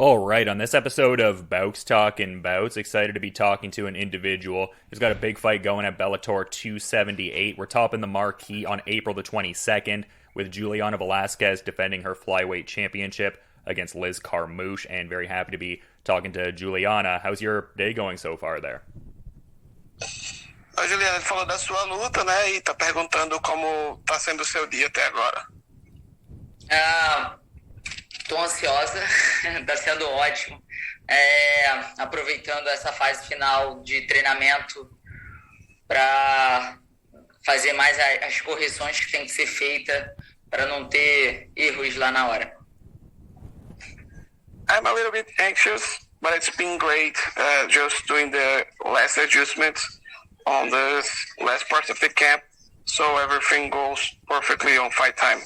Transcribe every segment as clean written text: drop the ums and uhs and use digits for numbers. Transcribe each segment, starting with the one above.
All right, on this episode of Bowks Talking Bouts, excited to be talking to an individual who's got a big fight going at Bellator 278. We're topping the marquee on April the 22nd with Juliana Velasquez defending her flyweight championship against Liz Carmouche, and very happy to be talking to Juliana. How's your day going so far there? A Juliana falou da sua luta, né? E tá perguntando como tá sendo o seu dia até agora. Tô ansiosa, tá sendo ótimo. Aproveitando essa fase final de treinamento para fazer mais as correções que tem que ser feita para não ter erros lá na hora. I'm a little bit anxious, but it's been great. Just doing the last adjustments on the last part of the camp, so everything goes perfectly on fight time.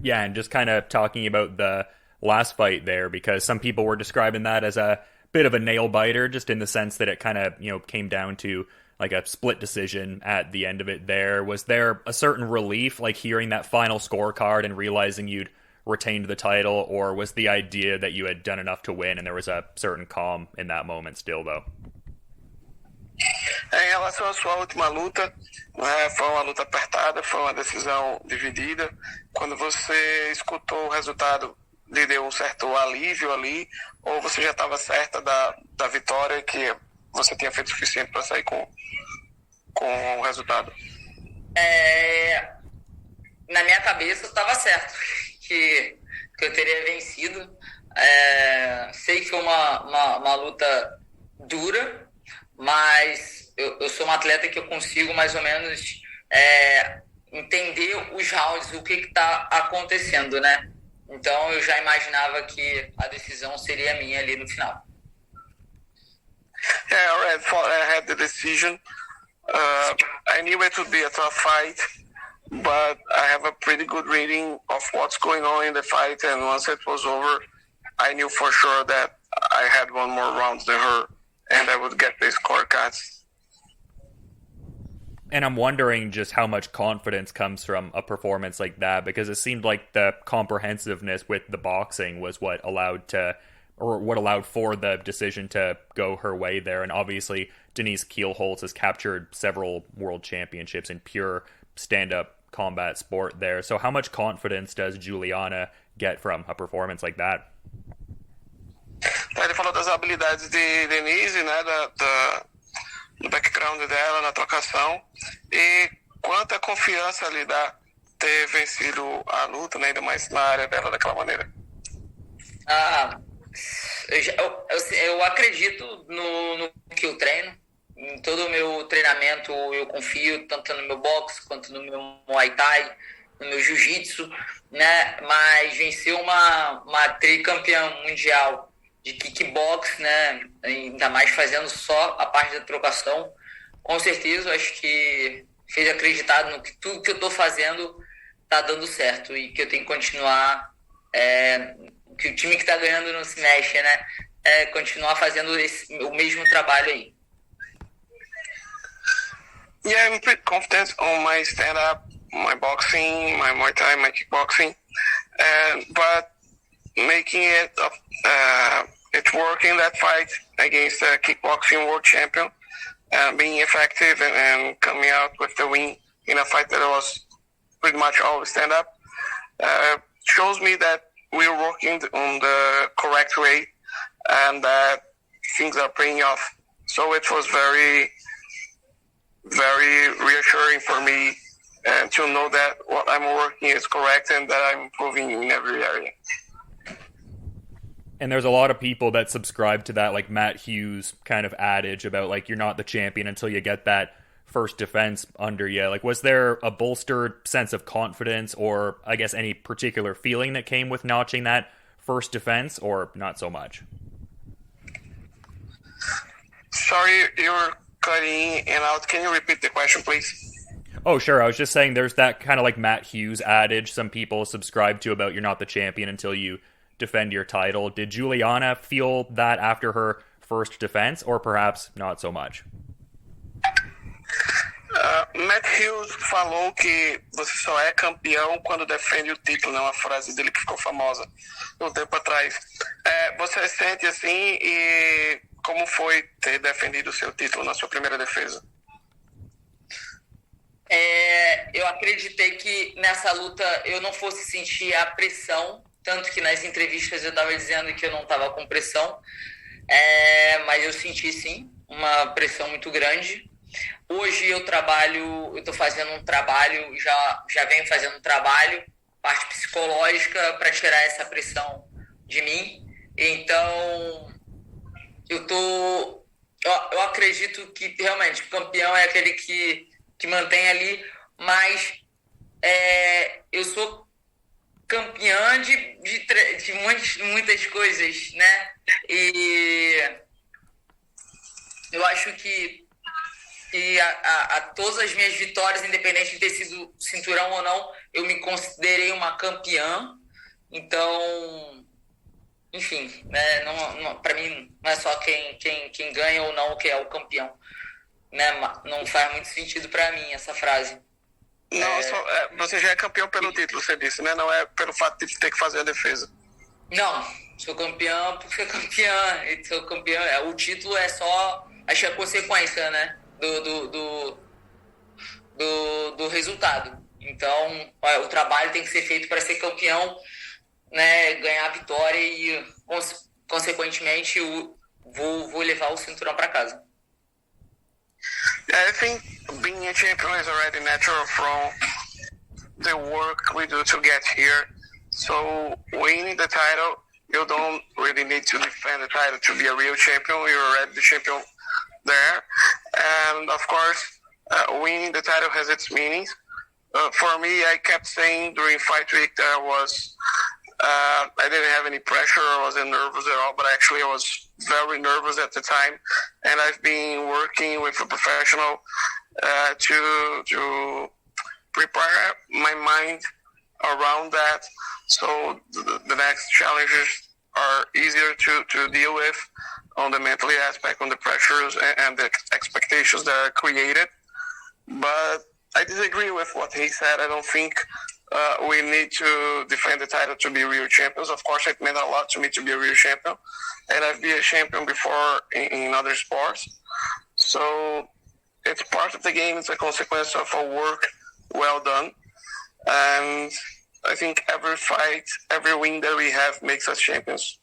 Yeah, and just kind of talking about the last fight there, because some people were describing that as a bit of a nail biter, just in the sense that it kind of, came down to like a split decision at the end of it there. Was there a certain relief, like hearing that final scorecard and realizing you'd retained the title, or was the idea that you had done enough to win and there was a certain calm in that moment still, though? Em relação à sua última luta, foi uma luta apertada, foi uma decisão dividida. Quando você escutou o resultado, lhe deu um certo alívio ali, ou você já estava certa da vitória, que você tinha feito o suficiente para sair com o resultado? Na minha cabeça estava certo que eu teria vencido. Sei que foi uma luta dura, mas eu sou um atleta que eu consigo mais ou menos entender os rounds, o que está acontecendo, né? Então eu já imaginava que a decisão seria minha ali no final. Yeah, I had the decision. I knew it would be a tough fight, but I have a pretty good reading of what's going on in the fight, and once it was over, I knew for sure that I had one more round than her, and I would get the scorecards. And I'm wondering just how much confidence comes from a performance like that, because it seemed like the comprehensiveness with the boxing was what allowed for the decision to go her way there. And obviously, Denise Kielholtz has captured several world championships in pure stand-up combat sport there. So how much confidence does Juliana get from a performance like that? Ele falou das habilidades de Denise, né, do background dela na trocação, e quanta confiança lhe dá ter vencido a luta, né, ainda mais na área dela daquela maneira. Eu acredito no que eu treino. Em todo o meu treinamento eu confio, tanto no meu boxe quanto no meu Muay Thai, no meu Jiu-Jitsu, né? Mas vencer uma tricampeã mundial de kickbox, né? Ainda mais fazendo só a parte da trocação, com certeza eu acho que fez acreditar no que tudo que eu estou fazendo está dando certo e que eu tenho que continuar, que o time que está ganhando não se mexe, né? Continuar fazendo o mesmo trabalho aí. Yeah, I'm pretty confident on my stand-up, my boxing, my Muay Thai, my kickboxing, but making it work in that fight against a kickboxing world champion, being effective and coming out with the win in a fight that was pretty much all stand-up, shows me that we're working on the correct way and that things are paying off. So it was very, very reassuring for me to know that what I'm working is correct and that I'm improving in every area. And there's a lot of people that subscribe to that, like Matt Hughes kind of adage about like you're not the champion until you get that first defense under you. Like, was there a bolstered sense of confidence, or I guess any particular feeling that came with notching that first defense, or not so much? Sorry, you were cutting in and out. Can you repeat the question, please? Oh, sure. I was just saying there's that kind of like Matt Hughes adage some people subscribe to about you're not the champion until you defend your title. Did Juliana feel that after her first defense, or perhaps not so much? Matt Hughes falou que você só é campeão quando defende o título, né? Uma frase dele que ficou famosa um tempo atrás. Você sente assim, e como foi ter defendido o seu título na sua primeira defesa? Eu acreditei que nessa luta eu não fosse sentir a pressão, tanto que nas entrevistas eu estava dizendo que eu não estava com pressão, mas eu senti sim uma pressão muito grande. Hoje eu estou fazendo um trabalho, já venho fazendo um trabalho, parte psicológica, para tirar essa pressão de mim. Então, eu acredito que realmente o campeão é aquele que mantém ali, mas eu sou campeã de muitas coisas, né? E eu acho que a todas as minhas vitórias, independente de ter sido cinturão ou não, eu me considerei uma campeã. Então, enfim, né, para mim não é só quem ganha ou não que é o campeão, né? Não faz muito sentido para mim essa frase. Não, você já é campeão pelo título, você disse, né? Não é pelo fato de ter que fazer a defesa. Não, sou campeão por ser campeã. Sou campeão. O título é só, acho que é a consequência, né? Do resultado. Então, o trabalho tem que ser feito para ser campeão, né? Ganhar a vitória e, consequentemente, vou levar o cinturão para casa. I think being a champion is already natural from the work we do to get here. So winning the title, you don't really need to defend the title to be a real champion. You're already the champion there. And of course, winning the title has its meanings. For me, I kept saying during fight week that I didn't have any pressure, I wasn't nervous at all, but actually I was very nervous at the time, and I've been working with a professional to prepare my mind around that, so the next challenges are easier to deal with on the mentally aspect, on the pressures and the expectations that are created. But I disagree with what he said. I don't think we need to defend the title to be real champions. Of course, it meant a lot to me to be a real champion, and I've been a champion before in other sports. So it's part of the game. It's a consequence of a work well done, and I think every fight, every win that we have makes us champions.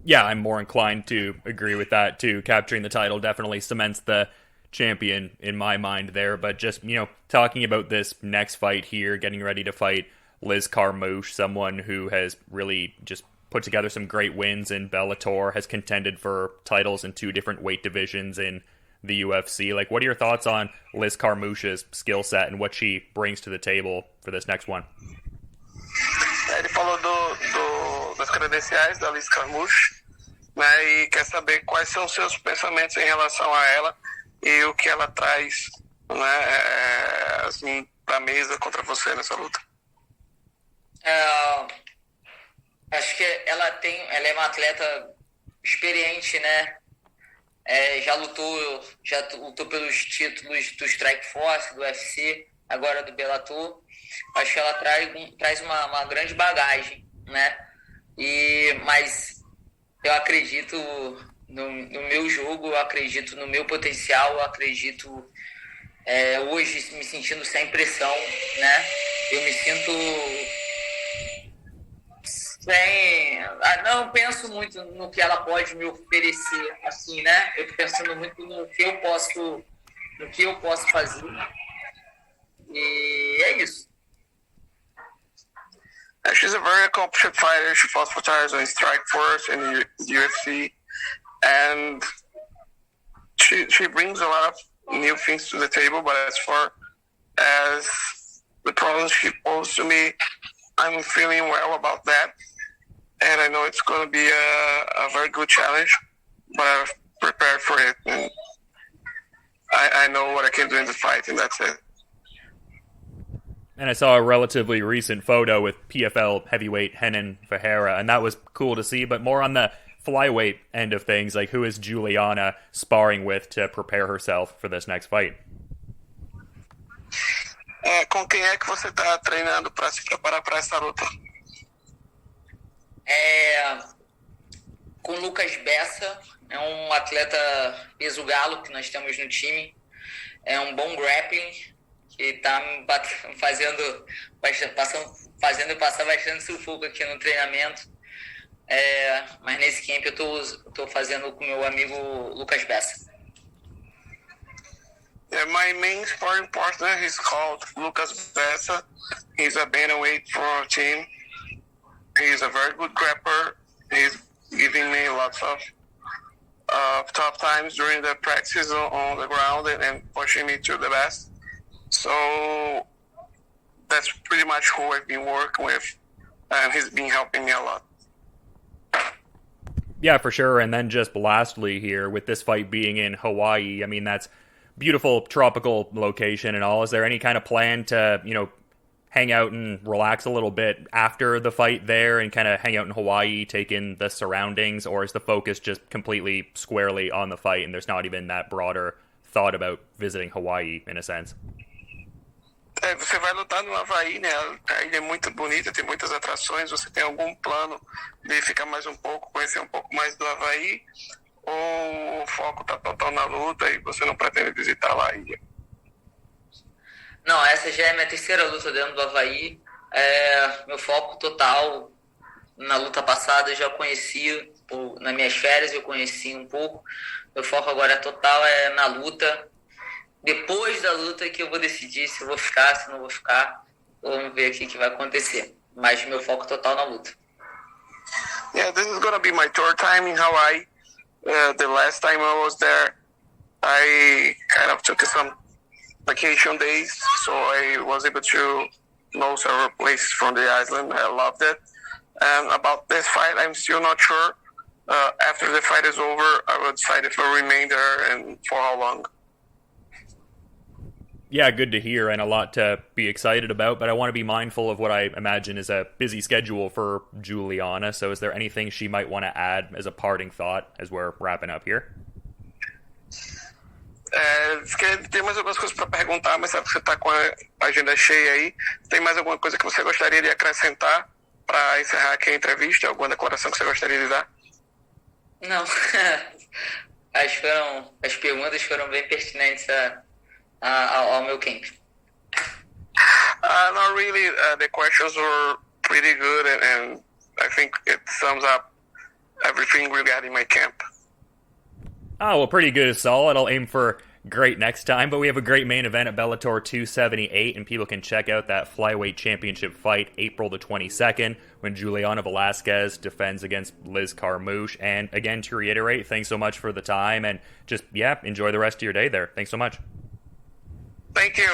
Yeah, I'm more inclined to agree with that too. Capturing the title definitely cements the champion in my mind there, but just, talking about this next fight here, getting ready to fight Liz Carmouche, someone who has really just put together some great wins in Bellator, has contended for titles in 2 different weight divisions in the UFC. Like, what are your thoughts on Liz Carmouche's skill set and what she brings to the table for this next one? Ele falou das credenciais da Liz Carmouche, né, e quer saber quais são os seus pensamentos em relação a ela e o que ela traz, né, assim, pra mesa contra você nessa luta. Acho que ela é uma atleta experiente, né? Já lutou pelos títulos do Strike Force, do UFC, agora do Bellator. Acho que ela traz uma grande bagagem, né? Mas eu acredito no meu jogo, eu acredito no meu potencial, eu acredito hoje me sentindo sem pressão, né? Eu me sinto não penso muito no que ela pode me oferecer, assim, né? Eu tô pensando muito no que eu posso fazer. E é isso. She's a very accomplished fighter. She fought for titles in Strike Force and the UFC, and she brings a lot of new things to the table. But as far as the problems she posed to me, I'm feeling well about that, and I know it's going to be a very good challenge. But I've prepared for it, and I know what I can do in the fight, and that's it. And I saw a relatively recent photo with PFL heavyweight hennan fahra, and that was cool to see, but more on the flyweight end of things, like who is Juliana sparring with to prepare herself for this next fight? Com quem é que você está treinando para se preparar para essa luta? Com o Lucas Bessa, é um atleta peso galo que nós temos no time. É um bom grappling, que está fazendo eu passar bastante sufoco aqui no treinamento. Mas nesse camp eu tô fazendo com meu amigo Lucas Bessa. My main sparring partner is called Lucas Bessa. He's a bantamweight for our team. He's a very good grappler. He's giving me lots of tough times during the practices on the ground and pushing me to the best. So that's pretty much who I've been working with, and he's been helping me a lot. Yeah, for sure. And then just lastly here, with this fight being in Hawaii, I mean, that's beautiful tropical location and all. Is there any kind of plan to, hang out and relax a little bit after the fight there and kind of hang out in Hawaii, take in the surroundings, or is the focus just completely squarely on the fight and there's not even that broader thought about visiting Hawaii in a sense? Você vai lutar no Havaí, né? A ilha é muito bonita, tem muitas atrações. Você tem algum plano de ficar mais um pouco, conhecer um pouco mais do Havaí? Ou o foco tá total na luta e você não pretende visitar lá a ilha? Não, essa já é minha terceira luta dentro do Havaí. Meu foco total na luta passada eu já conheci, nas minhas férias eu conheci um pouco. Meu foco agora total é na luta. Depois da luta que eu vou decidir se eu vou ficar, se não vou ficar. Vamos ver o que vai acontecer. Mas meu foco total na luta. Yeah, this is gonna be my third time in Hawaii. The last time I was there, I kind of took some vacation days, so I was able to know several places from the island. I loved it. And about this fight, I'm still not sure. After the fight is over, I will decide if I remain there and for how long. Yeah, good to hear and a lot to be excited about, but I want to be mindful of what I imagine is a busy schedule for Juliana. So is there anything she might want to add as a parting thought as we're wrapping up here? Tem mais algumas coisas para perguntar, mas sabe que você está com a agenda cheia aí. Tem mais alguma coisa que você gostaria de acrescentar para encerrar aqui a entrevista? Alguma declaração que você gostaria de dar? Não. As perguntas foram bem pertinentes ao meu camp. Not really. The questions were pretty good, and I think it sums up everything regarding my camp. Oh, well, pretty good is solid. I'll aim for great next time, but we have a great main event at Bellator 278, and people can check out that flyweight championship fight April the 22nd when Juliana Velasquez defends against Liz Carmouche. And again, to reiterate, thanks so much for the time, and just, enjoy the rest of your day there. Thanks so much. Thank you.